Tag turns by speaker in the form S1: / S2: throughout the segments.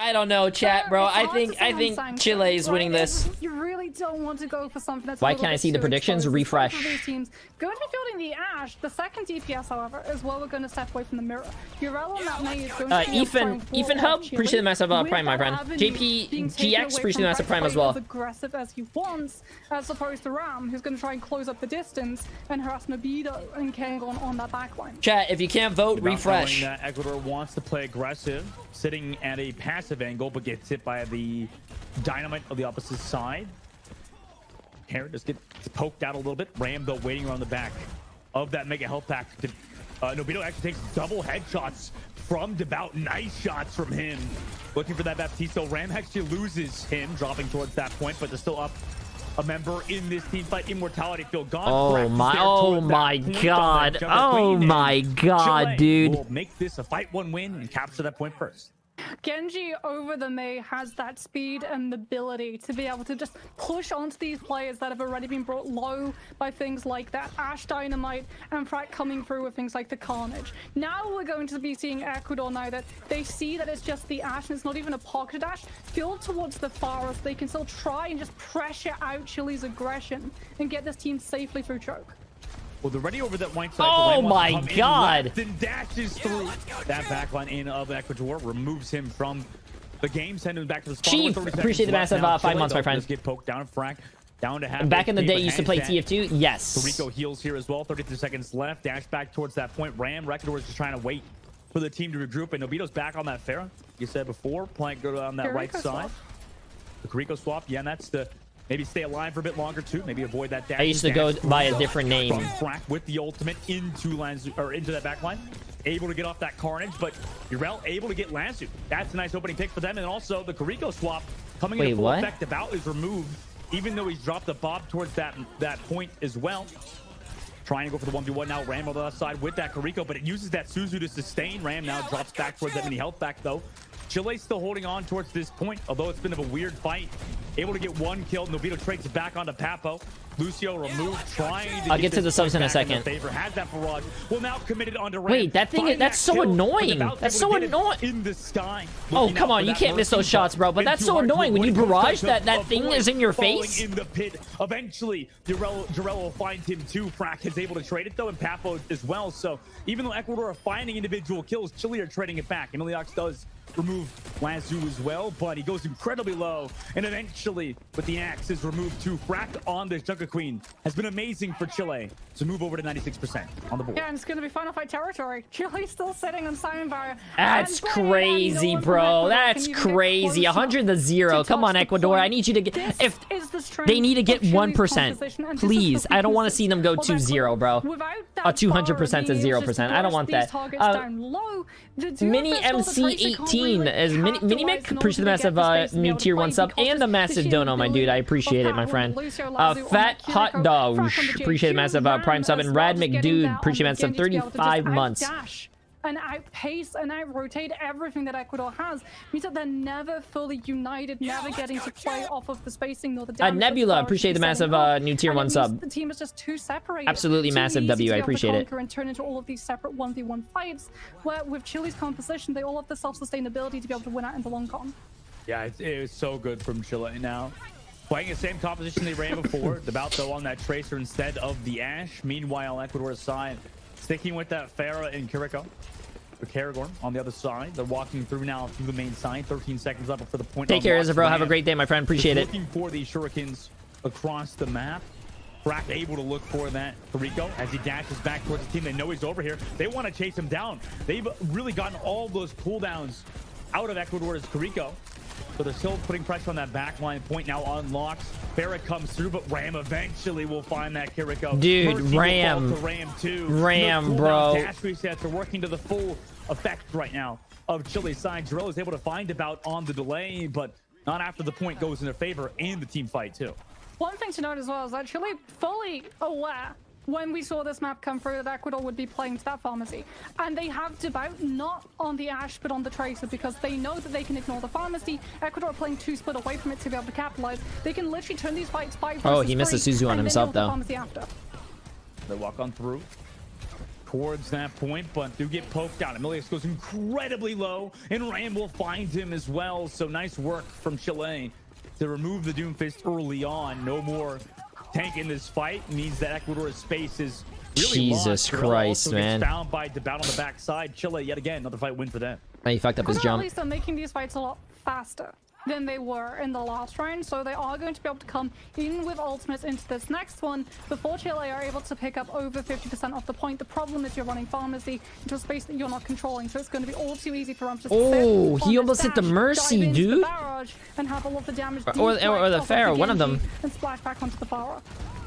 S1: I don't know, chat, bro. I think Chile is winning this.
S2: You really don't want to go for something that's.
S1: Why can't I see the predictions? Refresh.
S2: Teams going to be fielding the Ash. The second DPS, however, is where we're going to step away from the mirror. Urel on that main is going to be
S1: Ethan Hub, appreciate the massive prime, my friend. JP GX, appreciate the massive prime as well.
S2: As aggressive as he wants, as opposed to Ram, who's going to try and close up the distance and harass Nabido and Kangon on that backline.
S1: Chat, if you can't vote, refresh.
S3: That Ecuador wants to play aggressive, sitting at a passive angle, but gets hit by the dynamite of the opposite side. Hair just gets poked out a little bit. Ram, though, waiting around the back of that mega health pack. Nobito actually takes double headshots from Devout. Nice shots from him. Looking for that Baptisto. Ram actually loses him, dropping towards that point, but they're still up a member in this team fight. Immortality field gone.
S1: Oh my god. Oh my god, dude.
S3: Will make this a fight one win and capture that point first.
S2: Genji over the Mei has that speed and the ability to be able to just push onto these players that have already been brought low by things like that Ash Dynamite and Frack coming through with things like the Carnage. Now we're going to be seeing Ecuador now that they see that it's just the Ash and it's not even a pocketed Ash. Fueled towards the forest, they can still try and just pressure out Chile's aggression and get this team safely through choke.
S3: Well, they're ready over that white side.
S1: Oh my god.
S3: Then dashes through that backline in of Ecuador, removes him from the game, sending him back to the spot.
S1: Chief, appreciate the massive 5 months, my friend.
S3: Just get poked down, Frack down to half.
S1: Back in the day, you used to play TF2. Yes.
S3: Rico heals here as well. 32 seconds left. Dash back towards that point. Ram, Ecuador is just trying to wait for the team to regroup, and Nobito's back on that Pharah. You said before, playing good on that right side. The Rico swap, yeah, and that's the. Maybe stay alive for a bit longer too. Maybe avoid that dash.
S1: I used to go by a different name.
S3: Frack with the ultimate into Lanzu, or into that backline. Able to get off that Carnage, but Urel able to get Lanzu. That's a nice opening pick for them. And also the Rico swap coming into full effect. About is removed, even though he's dropped the Bob towards that point as well. Trying to go for the 1v1 now. Ram on the left side with that Rico, but it uses that Suzu to sustain. Ram now drops back towards that mini health back though. Chile's still holding on towards this point, although it's been a weird fight. Able to get one kill. Nobito trades back onto Papo. Lucio removed, trying to
S1: I'll get to the subs in a second.
S3: Has that barrage. Well, now committed onto Ram.
S1: Wait, that thing, that's so annoying. That's so annoying.
S3: In the sky.
S1: Oh, come on, you can't miss those shots, bro. But that's so annoying when you barrage that thing is in your face.
S3: In the pit. Eventually, Jarell will find him too. Frack is able to trade it though, and Papo as well. So even though Ecuador are finding individual kills, Chile are trading it back. And Iliox does remove Lanzu as well, but he goes incredibly low, and eventually with the axe is removed too. Frack on this Junker Queen has been amazing for Chile to move over to 96% on the board.
S2: Yeah, and it's going to be final fight territory. Chile's still sitting on Simon Barrier.
S1: That's crazy, bro. That's crazy. 100-0. Come on, Ecuador. I need you to get. If they need to get 1%, please. I don't want to see them go 2-0, bro. A 200% to 0%. I don't want that. Mini MC18 is Mini Mick. Appreciate the massive new tier 1 sub and the massive dono, my dude. I appreciate it, my friend. Fat Hot Dog. Appreciate the massive prime sub, and Rad McDude. Appreciate the massive 35 months.
S2: And outpace and out-rotate everything that Ecuador has means that they're never fully united, never getting to play off of the spacing nor the damage.
S1: Nebula, appreciate the massive new tier 1 sub.
S2: The team is just too separated.
S1: Absolutely massive W, I appreciate it.
S2: And turn into all of these separate 1v1 fights, where with Chile's composition, they all have the self-sustainability to be able to win out in the long con.
S3: Yeah, it was so good from Chile now. Playing the same composition they ran before, about though on that Tracer instead of the Ash. Meanwhile, Ecuador's side sticking with that Pharah and Kiriko. Karagorn on the other side. They're walking through now through the main side. 13 seconds left for the point.
S1: Take care, Izzy, bro. Have a great day, my friend. Appreciate it.
S3: Looking for these shurikens across the map. Frack able to look for that Rico as he dashes back towards the team. They know he's over here. They want to chase him down. They've really gotten all those cooldowns out of Ecuador's Rico. So they're still putting pressure on that backline. Point now unlocks. Barrett comes through, but Ram eventually will find that Kiriko.
S1: Dude, Ram too. Ram, bro.
S3: Dash resets are working to the full effect right now of Chile's side. Jarell is able to find about on the delay, but not after the point goes in their favor and the team fight too.
S2: One thing to note as well is that Chile fully aware when we saw this map come through that Ecuador would be playing to that pharmacy, and they have Devout not on the Ash but on the Tracer because they know that they can ignore the pharmacy. Ecuador are playing 2 split away from it to be able to capitalize. They can literally turn these fights 5 versus 3.
S1: Oh, he missed a Suzu on himself though.
S3: They walk on through. towards that point, but do get poked out. Emilius goes incredibly low, and Ram will find him as well. So nice work from Chile to remove the Doomfist early on. No more tank in this fight means that Ecuador's space is really
S1: Jesus Christ, man.
S3: Found by Debat on the backside. Chile yet again, another fight win for them.
S1: Oh, he fucked up his jump.
S2: At least they're making these fights a lot faster than they were in the last round, so they are going to be able to come in with ultimates into this next one before Chile are able to pick up over 50% off the point. The problem is you're running Pharmacy into a space that you're not controlling, so it's going to be all too easy for Ram to
S1: oh, he almost hit the Mercy, dude.
S2: The barrage and have all of the damage
S1: or the Pharaoh, one of them.
S2: And splash back onto the Pharaoh.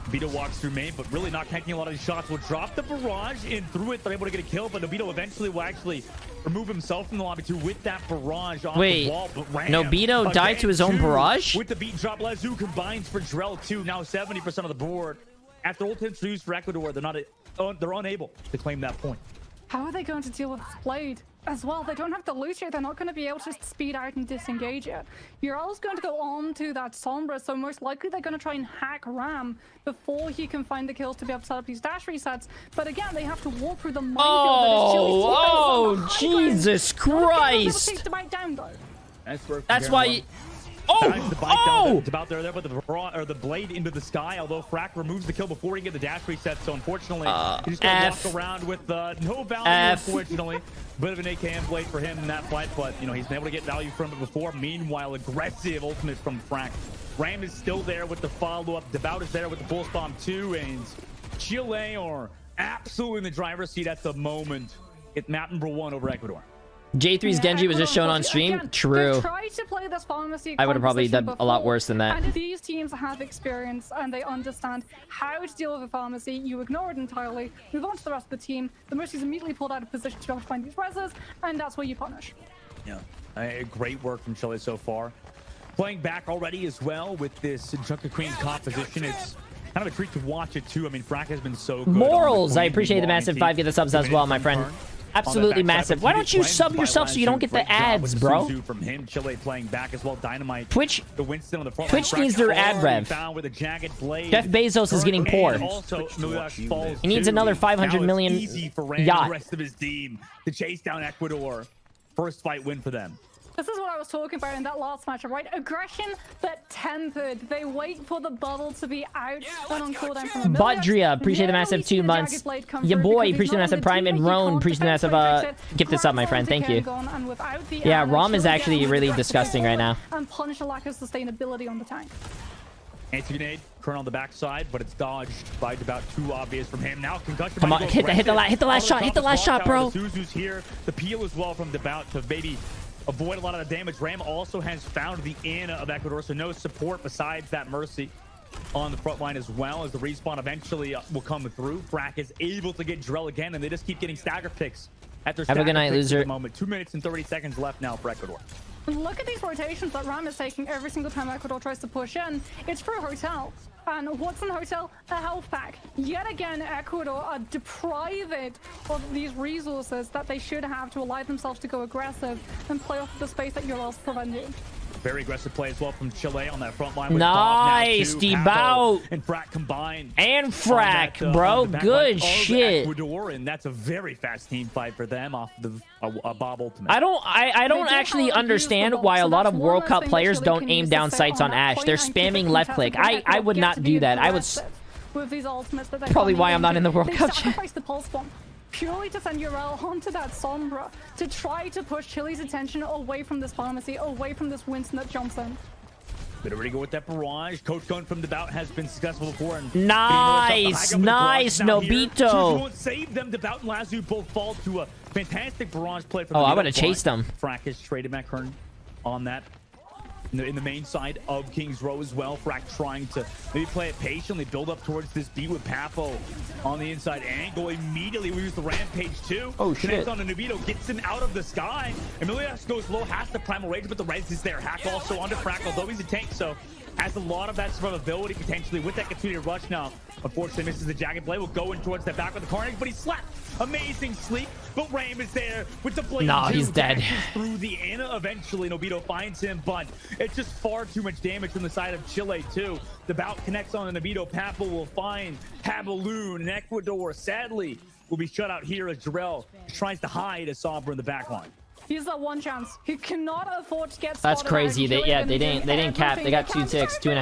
S3: Nobito walks through main, but really not connecting a lot of these shots. Will drop the barrage in through it. They're able to get a kill, but Nobito eventually will actually remove himself from the lobby too with that barrage on the wall. But Ram,
S1: Nobito died to his own barrage?
S3: With the beat drop, Lazu combines for Drell too. Now 70% of the board. After ultimates used for Ecuador, they're unable to claim that point.
S2: How are they going to deal with this Blade as well? They don't have the loot yet. They're not going to be able to speed out and disengage it. Urel's going to go on to that Sombra, so most likely they're going to try and hack Ram before he can find the kills to be able to set up these dash resets. But again, they have to walk through the minefield.
S1: Oh, Jesus Christ! That's why.
S3: It's about there, but the blade into the sky. Although Frack removes the kill before he can get the dash reset, so unfortunately, he's going to walk around with no value. Unfortunately, bit of an AKM blade for him in that fight, but you know he's been able to get value from it before. Meanwhile, aggressive ultimate from Frack. Ram is still there with the follow-up. Devout is there with the pulse bomb too, and Chile are absolutely in the driver's seat at the moment. It's map number 1 over Ecuador.
S1: J3's Genji was just shown on stream.
S2: Again,
S1: true.
S2: To play this Pharmacy
S1: I would have probably done a lot worse than that.
S2: And these teams have experience and they understand how to deal with a Pharmacy. You ignore it entirely, move on to the rest of the team. The Mercy's immediately pulled out of position to be able to find these reses, and that's where you punish.
S3: Yeah, great work from Chile so far. Playing back already as well with this Junker Queen composition. It's kind of a treat to watch it too. I mean, Frack has been so good.
S1: Morals, I appreciate the massive 5 of the subs as well, my friend. Absolutely massive. Why don't you sub yourself so you don't get the ads, bro?
S3: From him, Chile playing back as well. Dynamite.
S1: Twitch
S3: on the front
S1: needs their ad rev. Jeff Bezos is getting poor. He needs another 500 million
S3: easy for Ram
S1: yacht.
S3: And the rest of his team to chase down Ecuador. First fight win for them.
S2: This is what I was talking about in that last matchup, right? Aggression, but tempered. They wait for the bubble to be out and on cooldown from the
S1: Budria, appreciate the massive 2 months. Your boy, appreciate the massive Prime, and Roan, appreciate the massive gift this up, my friend. Thank you. Yeah, Rom is actually really disgusting right now.
S2: And punish a lack of sustainability on the tank.
S3: Anti-grenade, current on the backside, but it's dodged by about too obvious from him. Now concussion.
S1: Come on, hit the last shot, bro.
S3: Suzu's here. The peel as well from Devout to maybe avoid a lot of the damage. Ram also has found the Ana of Ecuador, so no support besides that Mercy on the front line as well, as the respawn eventually will come through. Frack is able to get Drell again, and they just keep getting stagger picks. Have a good night, loser. At the moment. 2 minutes and 30 seconds left now for Ecuador.
S2: Look at these rotations that Ram is taking every single time Ecuador tries to push in. It's for a hotel. And what's in the hotel? A health pack. Yet again, Ecuador are deprived of these resources that they should have to allow themselves to go aggressive and play off the space that Urel's preventing.
S3: Very aggressive play as well from Chile on that front line. With
S1: nice, Devout
S3: and Frack combined.
S1: And Frack, bro, good shit.
S3: Ecuador, and that's a very fast team fight for them off the Bob ultimate.
S1: I don't actually understand why a lot of World Cup players don't aim down sights on Ashe. They're spamming left click. I would not do that. I would. Probably why I'm not in the World Cup.
S2: Purely to send Urel onto that Sombra to try to push Chile's attention away from this Pharmacy, away from this Winston that jumps in.
S3: Better already go with that barrage. Coach Gun from Devout has been successful before. And
S1: nice, Nobito.
S3: Won't save them. Devout and Lazu both fall to a fantastic barrage play from
S1: I would have chased them.
S3: Frack has traded Matt Kern on that. In the main side of King's Row as well. Frack trying to maybe play it patiently, build up towards this beat with Papo on the inside angle. Immediately we use the Rampage too. Connects on to Nobito, gets him out of the sky. Emilius goes low, has the Primal Rage, but the res is there. Hack also onto Frack, although he's a tank, so has a lot of that survivability potentially with that continued rush now. Unfortunately misses the Jagged Blade, will go in towards that back with the Carnage, but he's slapped. Amazing sleep, but Ram is there with the blade.
S1: No, he's dead.
S3: Through the Ana eventually, Nobito finds him, but it's just far too much damage from the side of Chile too. The bout connects on the Nobito. Papo will find Pabaloon in Ecuador. Sadly, will be shut out here as Jarrell tries to hide a Sombra in the back line.
S2: He's that one chance. He cannot afford to get
S1: That's
S2: spotted
S1: crazy.
S2: out.
S1: They didn't cap. They got 2-6, 2.5.
S2: No,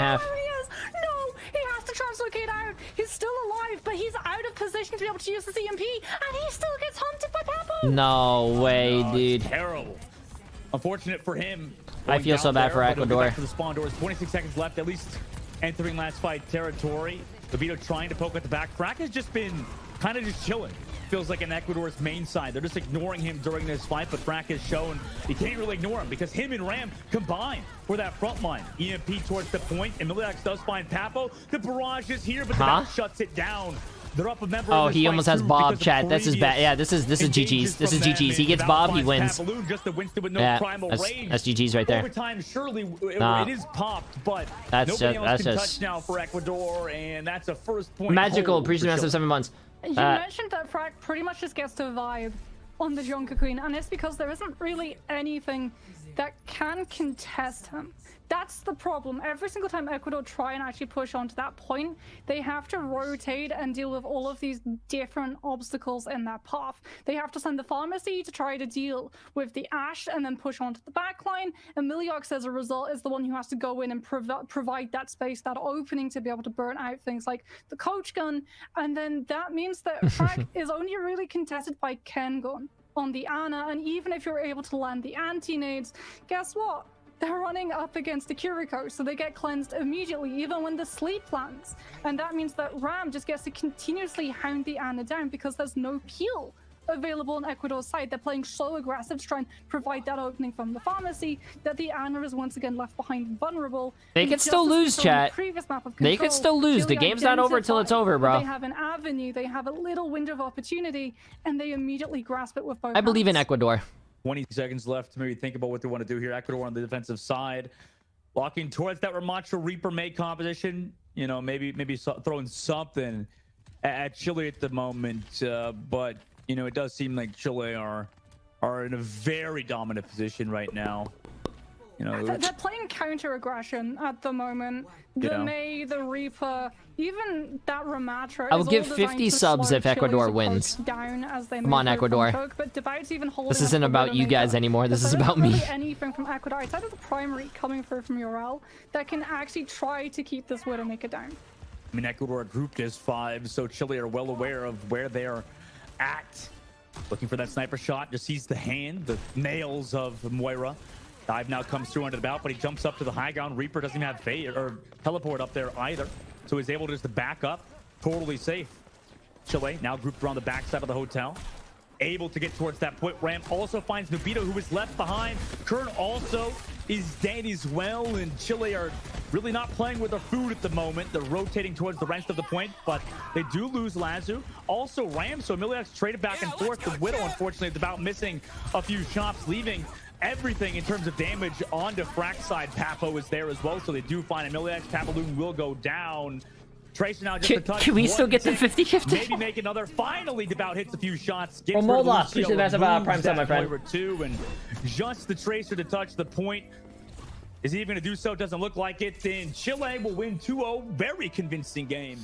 S2: he has to translocate out. He's still alive, but he's out of position to be able to use his EMP, and he still gets hunted by Papo.
S1: No way, dude.
S3: Terrible. Unfortunate for him.
S1: I feel so bad for Ecuador.
S3: For the spawn doors, 26 seconds left, at least entering last fight territory. Lobito trying to poke at the back. Frack has just been kind of just chilling. Feels like in Ecuador's main side. They're just ignoring him during this fight, but Frack has shown you can't really ignore him because him and Ram combine for that front line. EMP towards the point, and Miliax does find Papo. The barrage is here, but the battle shuts it down. They're up a member.
S1: Oh, he almost has Bob, chat. This is bad. Yeah, this is GG's. This is GG's. He gets Bob, he wins. Yeah, that's GG's right there.
S3: Overtime, surely it is popped, but nobody else can touch now for Ecuador, and that's a first point.
S1: Magical. Appreciate the 7 months.
S2: You mentioned that Frack pretty much just gets to vibe on the Junker Queen, and it's because there isn't really anything that can contest him. That's the problem. Every single time Ecuador try and actually push onto that point, they have to rotate and deal with all of these different obstacles in that path. They have to send the pharmacy to try to deal with the Ashe and then push onto the backline. And Miliox, as a result, is the one who has to go in and provide that space, that opening to be able to burn out things like the coach gun. And then that means that Frack is only really contested by Ken gun on the Ana. And even if you're able to land the anti-nades, guess what? They're running up against the Kiriko, so they get cleansed immediately, even when the sleep lands. And that means that Ram just gets to continuously hound the Ana down because there's no peel available on Ecuador's side. They're playing so aggressive to try and provide that opening from the pharmacy that the Ana is once again left behind vulnerable.
S1: They could still lose, chat. They could still lose. The game's not over till it's over, bro.
S2: They have an avenue, they have a little window of opportunity, and they immediately grasp it with both
S1: I believe in Ecuador.
S3: 20 seconds left to maybe think about what they want to do here. Ecuador on the defensive side, walking towards that Ramacho Reaper May composition. You know, maybe throwing something at Chile at the moment. But you know, it does seem like Chile are in a very dominant position right now. You know,
S2: they're playing counter aggression at the moment. The May, the Reaper, even that Ramatra.
S1: I will give 50 subs if Ecuador wins. Come on, Ecuador. This isn't about you guys anymore. This is about me.
S2: Anything from Ecuador outside of the primary coming through from Urel that can actually try to keep this Widow make it down.
S3: I mean, Ecuador are grouped as 5, so Chile are well aware of where they're at. Looking for that sniper shot. Just sees the hand, the nails of Moira. Dive now comes through under the bout, but he jumps up to the high ground. Reaper doesn't even have fade or teleport up there either, so he's able to just back up. Totally safe. Chile now grouped around the backside of the hotel, able to get towards that point. Ram also finds Nubito, who is left behind. Kern also is dead as well, and Chile are really not playing with their food at the moment. They're rotating towards the rest of the point, but they do lose Lazu. Also Ram, so Miliax traded back and forth. The Widow, unfortunately, is about missing a few shots, leaving everything in terms of damage onto Frack side. Papo is there as well, so they do find Miliax. Papaloon will go down. Tracer now just a touch.
S1: Can we still get the 50-50?
S3: Maybe make another. Finally, Devout hits a few shots.
S1: Mola, appreciate that prime sub, my friend.
S3: Two, and just the Tracer to touch the point. Is he even going to do so? Doesn't look like it. Then Chile will win 2-0. Very convincing game.